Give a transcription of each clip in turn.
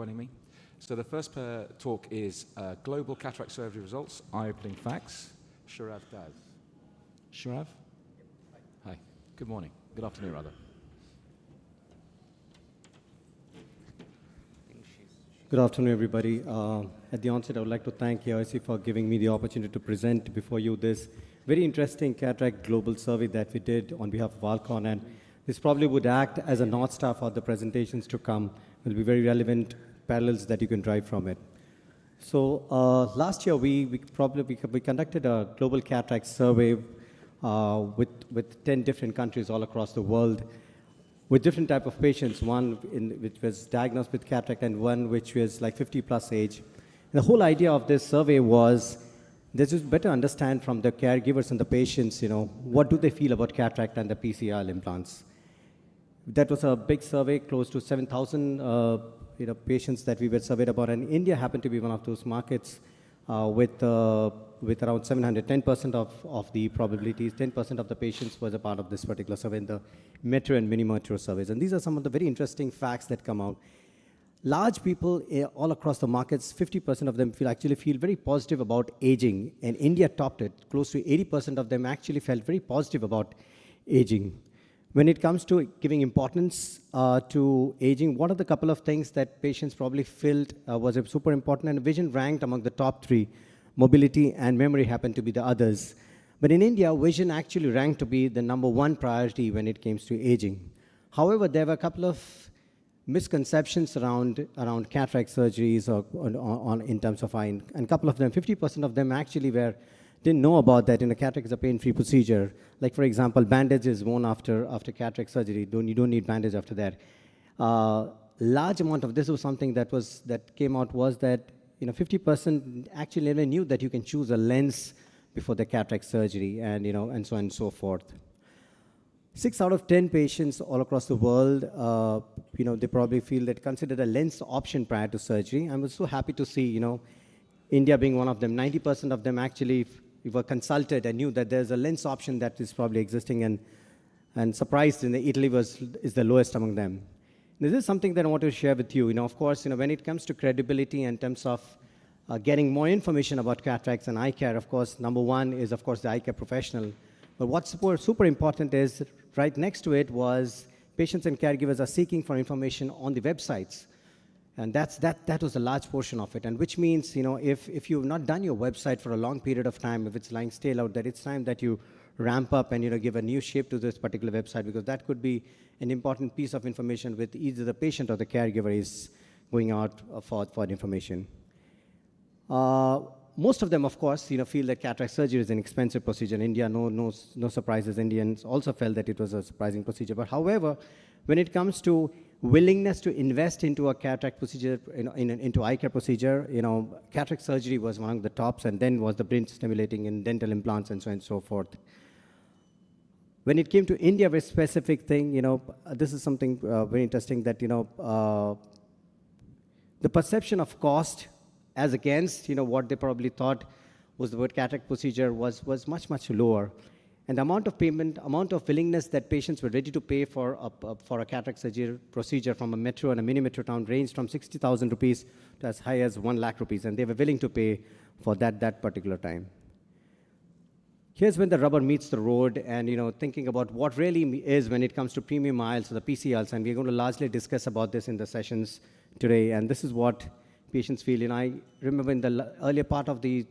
Joining me. So the first talk is Global Cataract Surgery Results, Eye-Opening Facts. Shourav does. Shourav? Hi. Good morning. Good afternoon, rather. Good afternoon, everybody. At the onset, I would like to thank AIOC for giving me the opportunity to present before you this very interesting cataract global survey that we did on behalf of Alcon, and this probably would act as a North Star for the presentations to come. Will be very relevant parallels that you can drive from it. So last year, we conducted a global cataract survey with 10 different countries all across the world, with different type of patients, one which was diagnosed with cataract and one which was like 50 plus age. The whole idea of this survey was this is better understand from the caregivers and the patients, what do they feel about cataract and the PCL implants. That was a big survey, close to 7,000 patients that we were surveyed about, and India happened to be one of those markets with around 710% of the probabilities. 10% of the patients was a part of this particular survey in the metro and mini metro surveys. And these are some of the very interesting facts that come out. Large people all across the markets, 50% of them actually feel very positive about aging, and India topped it. Close to 80% of them actually felt very positive about aging. When it comes to giving importance to aging, what are the couple of things that patients probably felt was super important? And vision ranked among the top three. Mobility and memory happened to be the others. But in India, vision actually ranked to be the #1 priority when it comes to aging. However, there were a couple of misconceptions around cataract surgeries or in terms of eye. And a couple of them, 50% of them actually didn't know about that. Cataract is a pain-free procedure. Like, for example, bandage is worn after cataract surgery. You don't need bandage after that. Large amount of this was something that came out was that 50% actually never knew that you can choose a lens before the cataract surgery, and and so on and so forth. 6 out of 10 patients all across the world, they probably feel that considered a lens option prior to surgery. I was so happy to see, India being one of them. 90% of them actually were consulted and knew that there's a lens option that is probably existing, and surprised in Italy is the lowest among them. This is something that I want to share with you. Of course, when it comes to credibility in terms of getting more information about cataracts and eye care, of course, #1 is, of course, the eye care professional. But what's super important is right next to it was patients and caregivers are seeking for information on the websites. And that was a large portion of it, and which means, if you've not done your website for a long period of time, if it's lying stale out there, it's time that you ramp up and give a new shape to this particular website, because that could be an important piece of information with either the patient or the caregiver is going out for information. Most of them, of course, feel that cataract surgery is an expensive procedure. In India, no surprises. Indians also felt that it was a surprising procedure. But however, when it comes to willingness to invest into a cataract procedure, into eye care procedure, cataract surgery was one of the tops, and then was the brain stimulating and dental implants and so on and so forth. When it came to India, very specific thing, this is something very interesting that, the perception of cost as against, what they probably thought was the word cataract procedure was much, much lower. And the amount of payment, amount of willingness that patients were ready to pay for a cataract surgery procedure from a metro and a mini metro town ranged from 60,000 rupees to as high as 1 lakh rupees, and they were willing to pay for that particular time. Here's when the rubber meets the road, and thinking about what really is when it comes to premium IOLs or the PCLs, and we're going to largely discuss about this in the sessions today, and this is what patients feel. I remember in the earlier part of the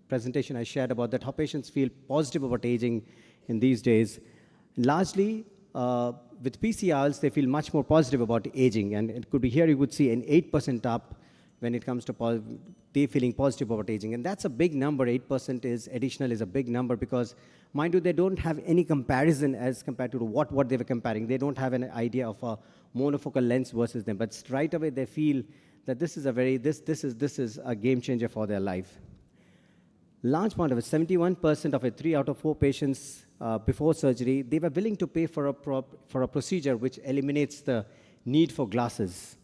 presentation I shared about that, how patients feel positive about aging in these days. Largely, with PCLs, they feel much more positive about aging, and it could be here you would see an 8% up when it comes to they feeling positive about aging. And that's a big number. 8% is additional, is a big number, because, mind you, they don't have any comparison as compared to what they were comparing. They don't have an idea of a monofocal lens versus them, but right away they feel that this is a game changer for their life. Large part of it, 71% of it, 3 out of 4 patients before surgery, they were willing to pay for a procedure which eliminates the need for glasses.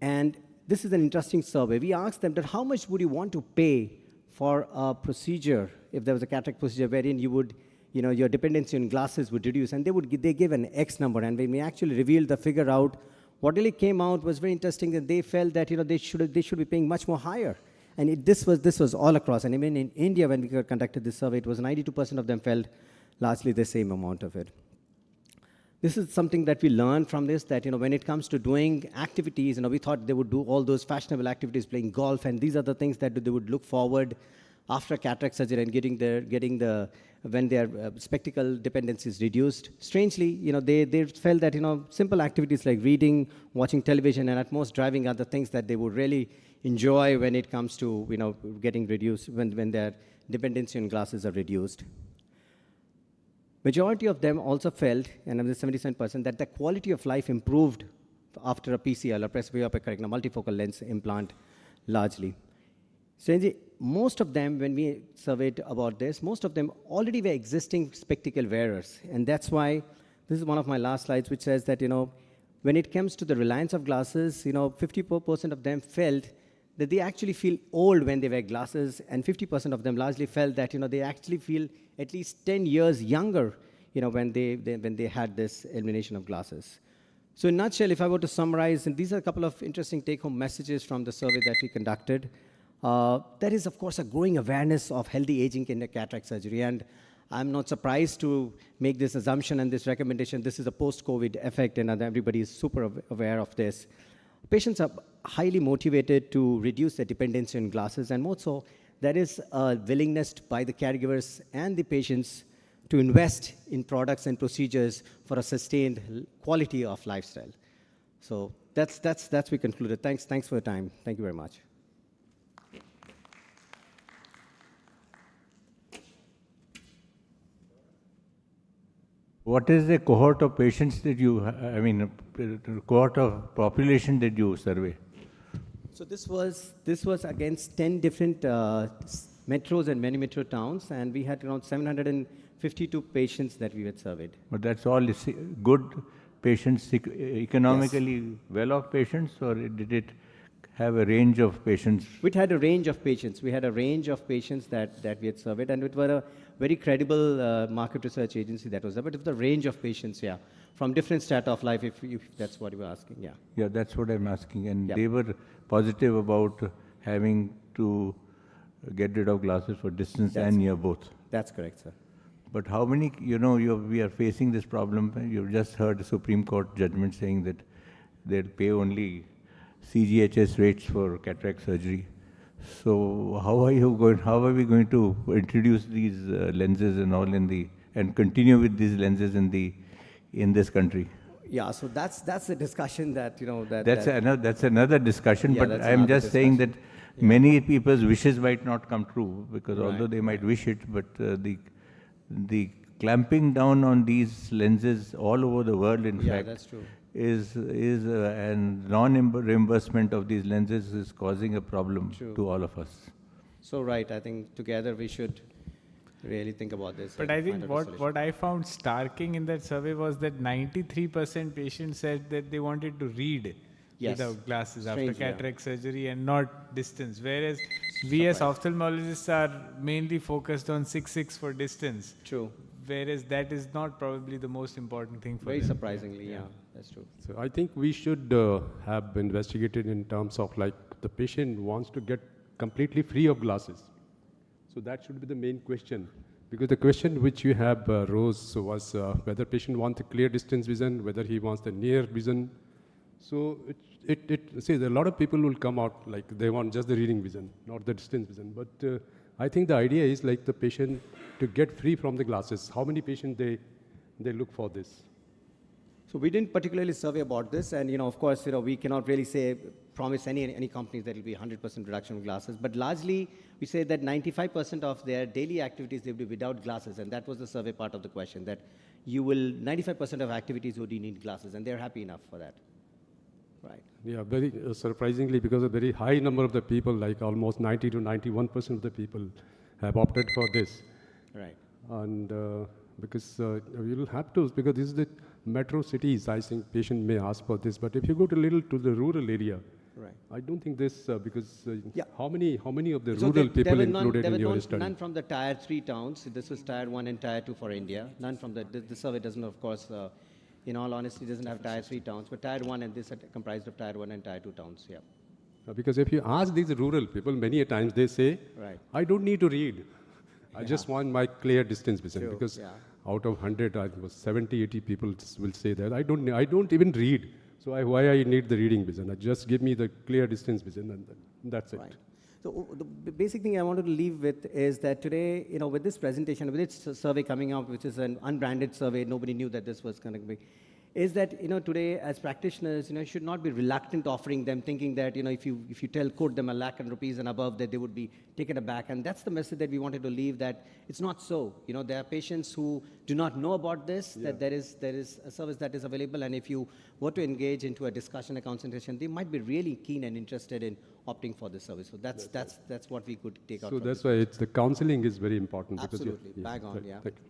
And this is an interesting survey. We asked them that how much would you want to pay for a procedure, if there was a cataract procedure wherein you would, your dependency on glasses would reduce, and they give an X number, and when we actually revealed the figure out, what really came out was very interesting that they felt that they should be paying much more higher. And this was all across. And even in India, when we conducted this survey, it was 92% of them felt largely the same amount of it. This is something that we learned from this, that when it comes to doing activities, we thought they would do all those fashionable activities, playing golf, and these are the things that they would look forward after cataract surgery and when their spectacle dependence is reduced. Strangely, they felt that simple activities like reading, watching television, and at most driving are the things that they would really enjoy when it comes to getting reduced, when their dependency on glasses are reduced. Majority of them also felt, and of the 77%, that the quality of life improved after a PCL, or presbyopic correcting, multifocal lens implant, largely. Strangely, most of them, when we surveyed about this, most of them already were existing spectacle wearers. And that's why this is one of my last slides, which says that, when it comes to the reliance of glasses, 54% of them felt that they actually feel old when they wear glasses, and 50% of them largely felt that they actually feel at least 10 years younger when they had this elimination of glasses. So in a nutshell, if I were to summarize, and these are a couple of interesting take-home messages from the survey that we conducted, there is, of course, a growing awareness of healthy aging in the cataract surgery, and I'm not surprised to make this assumption and this recommendation. This is a post-COVID effect, and everybody is super aware of this. Patients are highly motivated to reduce their dependency on glasses, and more so, there is a willingness by the caregivers and the patients to invest in products and procedures for a sustained quality of lifestyle. So that's we concluded. Thanks for your time. Thank you very much. What is the cohort of patients that the cohort of population that you survey? So this was against 10 different metros and many metro towns, and we had around 752 patients that we had surveyed. But that's all good patients, economically well-off patients, or did it have a range of patients? We had a range of patients. We had a range of patients that we had surveyed, and it were a very credible market research agency that was there. But it was a range of patients, from different strata of life, if that's what you were asking, Yeah, that's what I'm asking. And they were positive about having to get rid of glasses for distance and near both. That's correct, sir. But how many, we are facing this problem. You've just heard the Supreme Court judgment saying that they'll pay only CGHS rates for cataract surgery. So how are we going to introduce these lenses and all and continue with these lenses in this country? Yeah, so that's the discussion that that's another discussion. Yeah, but I'm just saying that many people's wishes might not come true, because although they might wish it, but the clamping down on these lenses all over the world, in fact, that's true. is and non-reimbursement of these lenses is causing a problem to all of us. So I think together we should really think about this. But I think what I found starking in that survey was that 93% patients said that they wanted to read without glasses after cataract surgery and not distance. Whereas we as ophthalmologists are mainly focused on 6/6 for distance. True. Whereas that is not probably the most important thing for Very them. surprisingly, that's true. So I think we should have investigated in terms of the patient wants to get completely free of glasses. So that should be the main question. Because the question which you have rose was whether patient wants a clear distance vision, whether he wants the near vision. So a lot of people will come out they want just the reading vision, not the distance vision. But I think the idea is the patient to get free from the glasses. How many patients they look for this? So we didn't particularly survey about this, and of course, we cannot really promise any companies that it will be 100% reduction of glasses. But largely, we say that 95% of their daily activities they will be without glasses, and that was the survey part of the question. That 95% of activities would need glasses, and they're happy enough for that. Right. Yeah, very surprisingly, because a very high number of the people, almost 90 to 91% of the people, have opted for this. Right. And because we will have to, because this is the metro cities, I think patient may ask for this. But if you go to the rural area, I don't think this, because how many of the rural people included in your study? None from the tier 3 towns. This was tier 1 and tier 2 for India. None from the survey doesn't, of course, in all honesty, doesn't have tier 3 towns, but tier 1, and this are comprised of tier 1 and tier 2 towns, yeah. Because if you ask these rural people, many a times they say, Right. I don't need to read. I just want my clear distance vision. True, Because yeah. out of 100, I was 70, 80 people will say that I don't even read. So why I need the reading vision? Just give me the clear distance vision, and that's it. Right. So the basic thing I wanted to leave with is that today, with this presentation, with this survey coming out, which is an unbranded survey, nobody knew that this was going to be, is that, today as practitioners, should not be reluctant offering them, thinking that, if you quote them ₹1,00,000 and above, that they would be taken aback. And that's the message that we wanted to leave, that it's not so. There are patients who do not know about this, that there is a service that is available. And if you were to engage into a discussion, a consultation, they might be really keen and interested in opting for this service. So that's what we could take out. So from that's this. why the counseling is very important. Absolutely. Because, Bang on, yeah. Thank you.